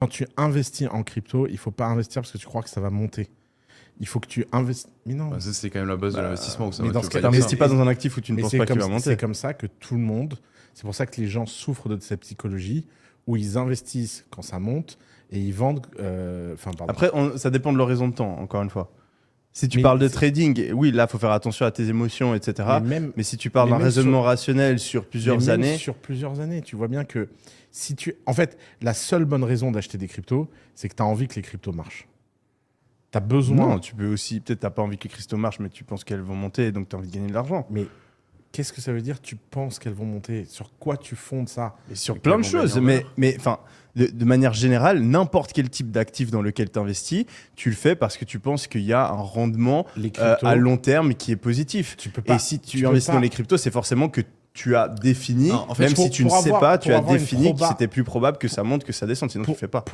Quand tu investis en crypto, il faut pas investir parce que tu crois que ça va monter. Il faut que tu investis. Mais non. Bah, ça, c'est quand même la base de l'investissement. mais dans ce cas, T'investis pas dans un actif où tu ne mais penses c'est pas qu'il comme, va monter. c'est comme ça que tout le monde. C'est pour ça que les gens souffrent de cette psychologie où ils investissent quand ça monte et ils vendent. Après, ça dépend de leur raison de temps, encore une fois. Si tu Mais parles de trading, oui, là, il faut faire attention à tes émotions, etc. Mais si tu parles d'un raisonnement rationnel sur plusieurs années... Sur plusieurs années, tu vois bien que si tu... En fait, la seule bonne raison d'acheter des cryptos, c'est que tu as envie que les cryptos marchent. Tu as besoin... Non, tu peux aussi... Peut-être tu n'as pas envie que les cryptos marchent, mais tu penses qu'elles vont monter, donc tu as envie de gagner de l'argent. Mais qu'est-ce que ça veut dire, tu penses qu'elles vont monter? Sur quoi tu fondes ça? Et sur plein de choses. Mais enfin, de manière générale, n'importe quel type d'actif dans lequel tu investis, tu le fais parce que tu penses qu'il y a un rendement à long terme qui est positif. Tu peux pas, et si tu investis dans les cryptos, c'est forcément que tu as défini, même si tu ne sais pas, tu as défini que c'était plus probable que ça monte, que ça descende, sinon tu ne fais pas.